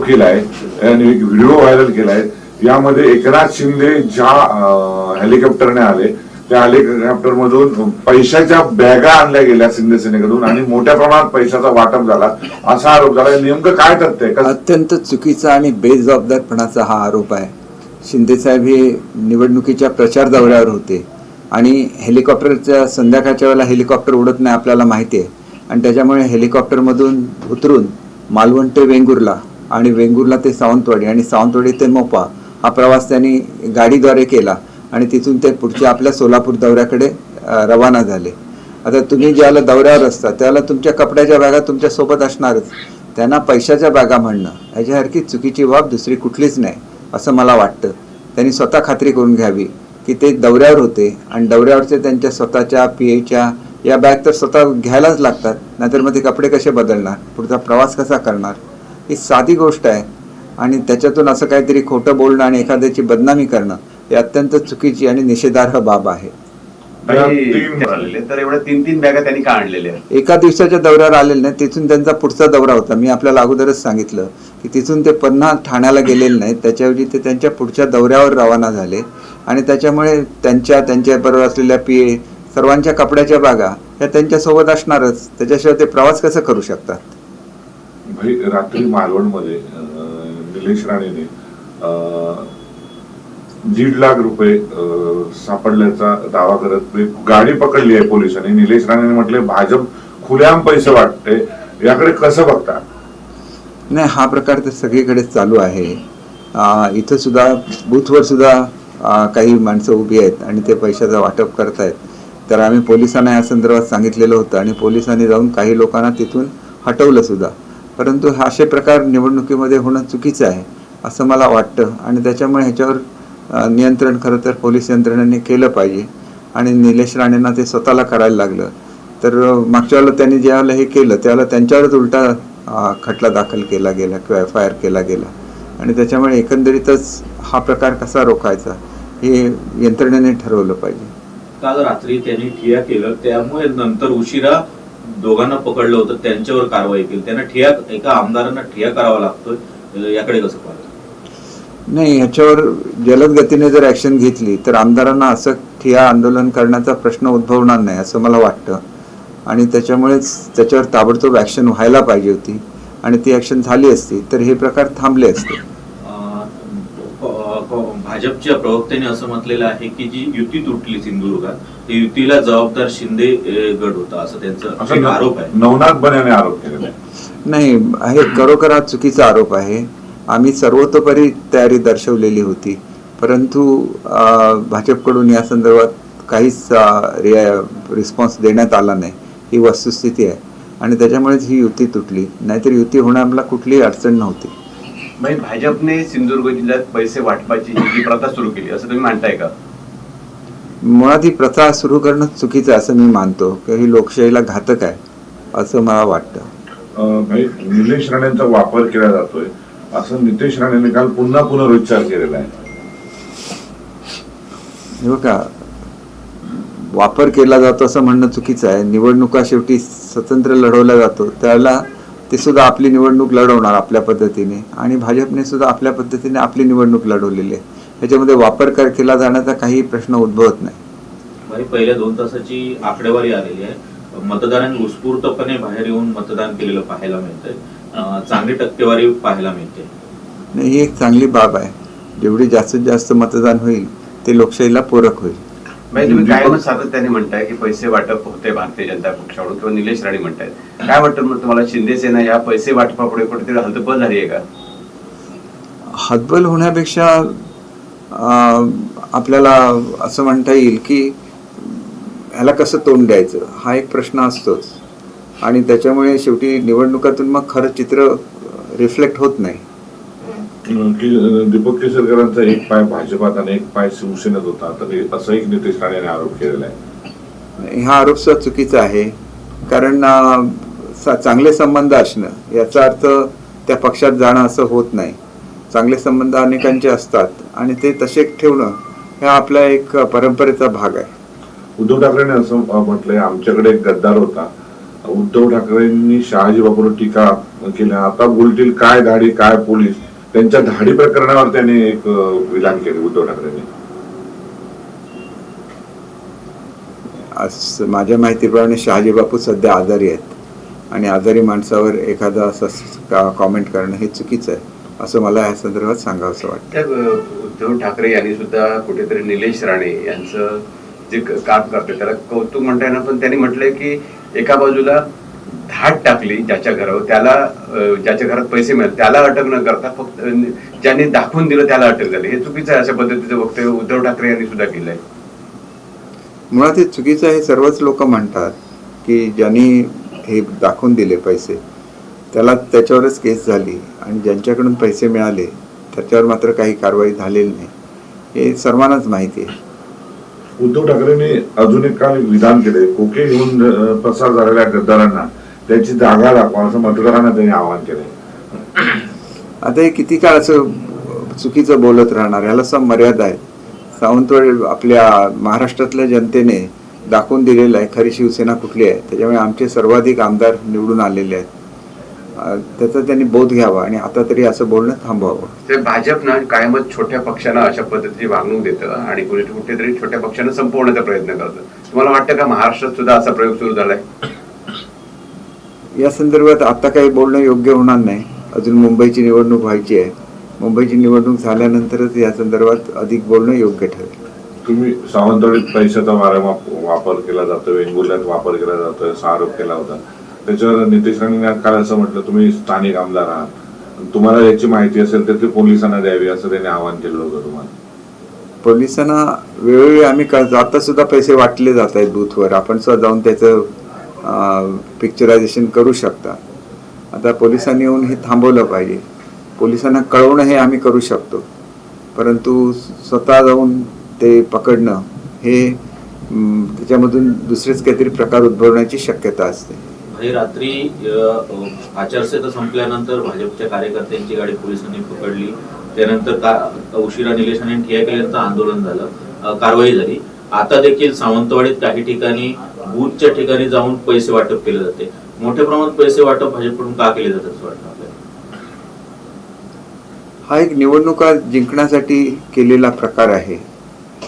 केलाय आणि एक व्हिडिओ व्हायरल केलाय. यामध्ये एकनाथ शिंदे ज्या हेलिकॉप्टरने आले त्या हेलिकॉप्टर मधून पैशाच्या बॅगा आणल्या गेल्या शिंदे सेनेकडून आणि मोठ्या प्रमाणात पैशाचा वाटप झाला असा आरोप झाला. नेमकं काय तथ्य आहे? अत्यंत चुकीचा आणि बेजबाबदारपणाचा हा आरोप आहे. शिंदे साहेब हे निवडणुकीच्या प्रचार दौऱ्यावर होते आणि हेलिकॉप्टरच्या संध्याकाळच्या वेळेला हेलिकॉप्टर उडत नाही आपल्याला माहिती आहे आणि त्याच्यामुळे हेलिकॉप्टरमधून उतरून मालवण ते वेंगुर्ला आणि वेंगुर्ला ते सावंतवाडी आणि सावंतवाडी ते मोपा हा प्रवास त्यांनी गाडीद्वारे केला आणि तिथून ते पुढच्या आपल्या सोलापूर दौऱ्याकडे रवाना झाले. आता तुम्ही ज्याला दौऱ्यावर असता त्याला तुमच्या कपड्याच्या बॅगा तुमच्या सोबत असणारच. त्यांना पैशाच्या बॅगा म्हणणं ह्याच्यासारखी चुकीची बाब दुसरी कुठलीच नाही असं मला वाटतं. त्यांनी स्वतः खात्री करून घ्यावी की ते दौऱ्यावर होते आणि दौऱ्यावरचे त्यांच्या स्वतःच्या पीएच्या या बॅग तर स्वतः घ्यायलाच लागतात, नाहीतर मग ते कपडे कसे बदलणार, पुढचा प्रवास कसा करणार. ही साधी गोष्ट आहे आणि त्याच्यातून असं काहीतरी खोटं बोलणं आणि एखाद्याची बदनामी करणं हे अत्यंत चुकीची आणि निषेधार्ह बाब आहे. तर एवढ्या 3-3 बॅगा त्यांनी का आणलेल्या? एका दिवसाच्या दौऱ्यावर आलेले नाही, तिथून त्यांचा पुढचा दौरा होता. मी आपल्याला अगोदरच सांगितलं की तिथून ते पुन्हा ठाण्याला गेलेले नाहीत, त्याच्याऐवजी ते त्यांच्या पुढच्या दौऱ्यावर रवाना झाले आणि त्याच्यामुळे त्यांच्याबरोबर असलेल्या पीए सर्वांच्या कपड्याच्या बागा ह्या त्यांच्यासोबत असणारच. त्याच्याशिवाय ते प्रवास कसं करू शकतात? रात्री मालवणमध्ये निलेश राणेने 1.5 लाख रुपये सापडल्याचा दावा करत गाडी पकडली आहे पोलिसांनी. निलेश राणेने म्हटले भाजप खुलेआम पैसे वाटते, याकडे कसं बघता? नाही, हा प्रकार तर सगळीकडेच चालू आहे. इथं सुद्धा बूथवर सुद्धा काही माणसं उभी आहेत आणि ते पैशाचं वाटप करतायत. तर आम्ही पोलिसांना या संदर्भात सांगितलेलं होतं आणि पोलिसांनी जाऊन काही लोकांना तिथून हटवलं सुद्धा. परंतु असे प्रकार निवडणुकीमध्ये होणं चुकीचं आहे असं मला वाटतं आणि त्याच्यामुळे ह्याच्यावर नियंत्रण खरं तर पोलीस यंत्रणेने केलं पाहिजे आणि निलेश राणेंना ते स्वतःला करायला लागलं. तर मागच्या वेळेला त्यांनी ज्यावेळेला हे केलं त्यावेळेला त्यांच्यावरच उलटा खटला दाखल केला गेला किंवा FIR केला गेला आणि त्याच्यामुळे एकंदरीतच हा प्रकार कसा रोखायचा हे यंत्रणेने ठरवलं पाहिजे. काल रात्री त्यांनी ठिय्या केलं त्यामुळे नंतर उशिरा दोघांना पकडलं होतं, त्यांच्यावर कारवाई केली. त्यांना ठिय्या, एका आमदारांना ठिय्या करावा लागतोय, याकडे कसं पाहतो? नाही, ह्याच्यावर जलद गतीने जर ॲक्शन घेतली तर आमदारांना असं ठिय्या आंदोलन करण्याचा प्रश्न उद्भवणार नाही असं मला वाटतं आणि त्याच्यामुळेच त्याच्यावर ताबडतोब ॲक्शन व्हायला पाहिजे होती आणि ती ॲक्शन झाली असती तर हे प्रकार थांबले असते. भाजपच्या प्रवक्त्याने असं म्हटलेलं आहे की जी युती तुटली सिंधुदुर्गात, ती युतीला जबाबदार शिंदे गट होता असं त्यांचा आरोप आहे. नवनाथ बनेने आरोप केलेला आहे. नाही, हे खरोखर हा चुकीचा आरोप आहे. आम्ही सर्वतोपरी तयारी दर्शवलेली होती परंतु भाजपकडून या संदर्भात काहीच रिस्पॉन्स देण्यात आला नाही. ही वस्तुस्थिती आहे आणि त्याच्यामुळेच ही युती तुटली, नाहीतर युती होण्याला कुठलीही अडचण नव्हती. भाजपने सिंधुदुर्ग जिल्ह्यात पैसे वाटपाची जी प्रथा सुरू केली असं तुम्ही मानताय का? मुळात ही प्रथा सुरू करणं चुकीचं आहे असं मी मानतो की ही लोकशाहीला घातक आहे असं मला वाटतं. निलेश राणेंचा वापर केला जातोय असं नितेश राणेंनी काल पुन्हा पुनरुच्चार केलेला आहे. हे बघा, वापर केला जातो असं म्हणणं चुकीचं आहे. निवडणुका शेवटी स्वतंत्र लढवल्या जातो, त्याला ते सुद्धा आपली निवडणूक लढवणार आपल्या पद्धतीने आणि भाजपने सुद्धा आपल्या पद्धतीने आपली निवडणूक लढवलेली आहे. ह्याच्यामध्ये वापर केला जाण्याचा काही प्रश्न उद्भवत नाही. पहिल्या 2 तासाची आकडेवारी आलेली आहे. मतदारांनी उत्स्फूर्तपणे बाहेर येऊन मतदान केलेलं पाहायला मिळतंय, चांगली टक्केवारी पाहायला मिळते. नाही, ही एक चांगली बाब आहे. जेवढी जास्तीत जास्त मतदान होईल ते लोकशाहीला पूरक होईल. तुम्ही काय सातत्याने म्हणताय की पैसे वाटप होते भारतीय जनता पक्षाकडून किंवा निलेश राणे म्हणतायत, काय वाटतं मग तुम्हाला? शिंदे सेना या पैसे वाटपापुढे कुठेतरी हतबल झाली आहे का? हतबल होण्यापेक्षा आपल्याला असं म्हणता येईल की ह्याला कसं तोंड द्यायचं हा एक प्रश्न असतोच आणि त्याच्यामुळे शेवटी निवडणुकातून मग खरं चित्र रिफ्लेक्ट होत नाही. दीपक केसरकरांचा एक पाय भाजपात आणि एक पाय शिवसेनेत होता, तर असं एक नितेश राणेने आरोप केलेला आहे. हा आरोप सुद्धा चुकीचा आहे कारण चांगले संबंध असणं याचा अर्थ त्या पक्षात जाणं असं होत नाही. चांगले संबंध अनेकांचे असतात आणि ते तसे ठेवणं हा आपला एक परंपरेचा भाग आहे. उद्धव ठाकरेंनी असं म्हटलंय आमच्याकडे एक गद्दार होता. उद्धव ठाकरेंनी शहाजी बापूंवर टीका केलं. आता बोलतील काय धाडी काय पोलीस, त्यांच्या धाडी प्रकरणावर त्यांनी एक विधान केले उद्धव ठाकरेंनी. आज माझ्या माहितीप्रमाणे शहाजी बापू सध्या आजारी आहेत आणि आजारी माणसावर एखादा असं कॉमेंट करणं हे चुकीचं आहे असं मला या संदर्भात सांगावंसं वाटतं. त्या उद्धव ठाकरे यांनी सुद्धा कुठेतरी निलेश राणे यांचं जे काम करते त्याला कौतुक म्हणता येणार, पण त्यांनी म्हटलंय की एका बाजूला धाड टाकली ज्याच्या घरावर, त्याला ज्याच्या घरात पैसे मिळाले त्याला अटक न करता फक्त ज्यांनी दाखवून दिलं त्याला अटक झाली. हे चुकीचं आहे अशा पद्धतीचं वक्तव्य उद्धव ठाकरे यांनी सुद्धा केलंय. मुळात हे चुकीचं आहे. सर्वच लोक म्हणतात की ज्यांनी हे दाखवून दिले पैसे त्याला त्याच्यावरच केस झाली आणि ज्यांच्याकडून पैसे मिळाले त्याच्यावर मात्र काही कारवाई झालेली नाही हे सर्वांनाच माहिती आहे. उद्धव ठाकरेंनी अजून एक काल विधान केले, कोके घेऊन पसार झालेल्या गद्दारांना त्याची जागा दाखवा असं मतदारांना त्यांनी आवाहन केलंय. आता हे किती काळ असं चुकीचं बोलत राहणार, याला सम मर्यादा आहे. सावंतवाडी आपल्या महाराष्ट्रातल्या जनतेने दाखवून दिलेलं आहे खरी शिवसेना कुठली आहे, त्याच्यामुळे आमचे सर्वाधिक आमदार निवडून आलेले आहेत. त्याचा त्यांनी बोध घ्यावा आणि आता तरी असं बोलणं थांबवावं. ते भाजपनं कायमच छोट्या पक्षांना अशा पद्धतीची वागणूक देतं आणि कुठेतरी छोट्या पक्षांना संपवण्याचा प्रयत्न करतं. तुम्हाला वाटतं का महाराष्ट्रात सुद्धा असा प्रयोग सुरू झालाय? या संदर्भात आता काही बोलणं योग्य होणार नाही. अजून मुंबईची निवडणूक व्हायची आहे. मुंबईची निवडणूक झाल्यानंतरच या संदर्भात अधिक बोलणं योग्य ठरेल. तुम्ही सावंतवाडीत पैशाचा वापर केला जातो, वेंगुर्ल्यात वापर केला जातोय असा आरोप केला होता. त्याच्यावर नितेश राणेंनी काल असं म्हटलं तुम्ही स्थानिक आमदार आहात, तुम्हाला याची माहिती असेल तर ती पोलिसांना द्यावी असं त्यांनी आवाहन केलं होतं तुम्हाला. पोलिसांना वेळोवेळी आम्ही आता सुद्धा पैसे वाटले जात आहेत बूथवर, आपण सुद्धा जाऊन त्याचं पिक्चरायझेशन करू शकता. आता पोलिसांनी येऊन हे थांबवलं पाहिजे. पोलिसांना कळवणं हे आम्ही करू शकतो, परंतु स्वतः जाऊन ते पकडणं हे त्याच्यामधून दुसरेच काहीतरी प्रकार उद्भवण्याची शक्यता असते. भाई रात्री आचारसंहिता संपल्यानंतर भाजपच्या कार्यकर्त्यांची गाडी पोलिसांनी पकडली, त्यानंतर उशिरा निलेश राणे ठिय्या केल्यानंतर आंदोलन झालं, कारवाई झाली. आता देखील सावंतवाडीत काही ठिकाणी बूथच्या ठिकाणी जाऊन पैसे वाटप केले जाते. मोठ्या प्रमाणात पैसे वाटप भाजपकडून का केले जातात असं वाटतं आपल्याला? हा एक निवडणुका जिंकण्यासाठी केलेला प्रकार आहे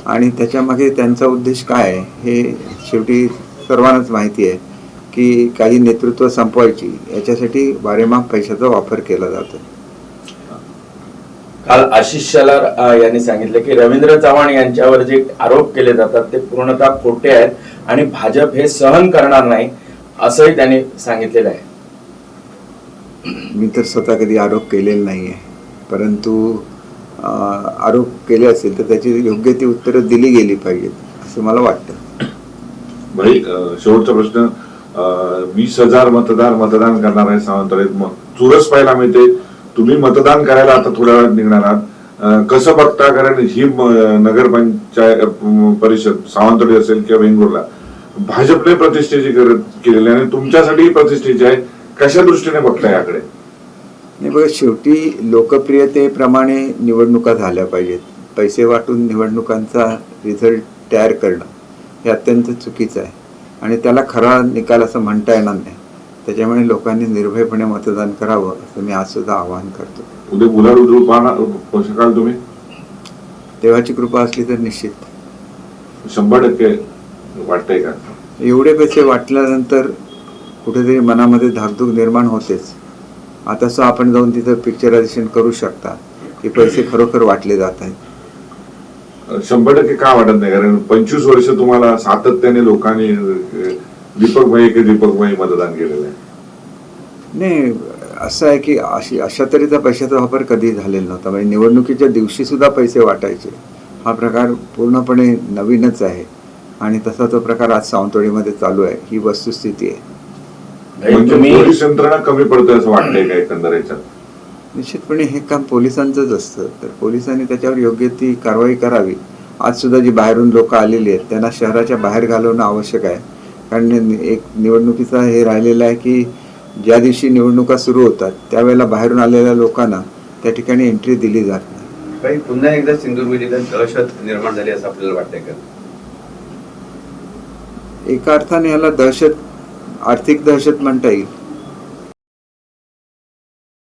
आणि त्याच्यामागे त्यांचा उद्देश काय आहे हे शेवटी सर्वांनाच माहिती आहे की काही नेतृत्व संपवायची याच्यासाठी वारेमाप पैशाचा वापर केला जातो. काल आशिष शेलार यांनी सांगितलं की रवींद्र चव्हाण यांच्यावर जे आरोप केले जातात ते पूर्णतः खोटे आहेत आणि भाजप हे सहन करणार नाही असंही त्यांनी सांगितलेलं आहे. मी तर स्वतः कधी आरोप केलेले नाही आहे, परंतु आरोप केले असेल तर त्याची योग्य ती उत्तरं दिली गेली पाहिजेत असं मला वाटतं. भाई शेवटचा प्रश्न, 20,000 मतदान करणार आहे सावंतवाडीत, मग चुरस पाहायला मिळते. तुम्ही मतदान करायला आता थोड्या वेळात निघणार आहात, कसं बघता? कारण ही नगरपंचायत परिषद सावंतवाडी असेल किंवा वेंगुर्ला भाजपने प्रतिष्ठेची केलेली आणि तुमच्यासाठी प्रतिष्ठेची आहे, कशा दृष्टीने बघता याकडे? नाही बघा, शेवटी लोकप्रियतेप्रमाणे निवडणुका झाल्या पाहिजेत. पैसे वाटून निवडणुकांचा रिझल्ट तयार करणं हे अत्यंत चुकीचं आहे आणि त्याला खरा निकाल असं म्हणता येणार नाही. त्याच्यामुळे लोकांनी निर्भयपणे मतदान करावं असं मी आज सुद्धा आवाहन करतो. उद्या गुलाल उधळू शकाल तुम्ही? देवाची कृपा असली तर निश्चित. 100% वाटतंय का? एवढे पैसे वाटल्यानंतर कुठेतरी मनामध्ये धाकधूक निर्माण होतेच. आता सुद्धा आपण जाऊन तिथं पिक्चरायझेशन करू शकता की पैसे खरोखर वाटले जात आहेत. 100% का वाटत नाही? कारण 25 वर्ष तुम्हाला सातत्याने लोकांनी दीपकभाई मतदान केलेलं आहे. नाही, असं आहे की अशा तऱ्हेचा पैशाचा वापर कधी झालेला नव्हता. म्हणजे निवडणुकीच्या दिवशी सुद्धा पैसे वाटायचे हा प्रकार पूर्णपणे नवीनच आहे आणि तसा तो प्रकार आज सावंतवाडीमध्ये चालू आहे. ही वस्तुस्थिती आहे. म्हणजे पोलीस यंत्रणा कमी पडतोय असं वाटतंय का एकंदर याच्यात? निश्चितपणे हे काम पोलिसांचंच असतं, तर पोलिसांनी त्याच्यावर योग्य ती कारवाई करावी. आज सुद्धा जी बाहेरून लोक आलेली आहेत त्यांना शहराच्या बाहेर घालवणं आवश्यक आहे. कारण एक निवडणुकीचा हे राहिलेलं आहे की ज्या दिवशी निवडणुका सुरू होतात त्यावेळेला बाहेरून आलेल्या लोकांना त्या ठिकाणी एंट्री दिली जात नाही. काही पुन्हा एकदा सिंधुदुर्ग जिल्ह्यात दहशत निर्माण झाली असं आपल्याला वाटतंय का? एका अर्थाने याला दहशत, आर्थिक दहशत म्हणता येईल.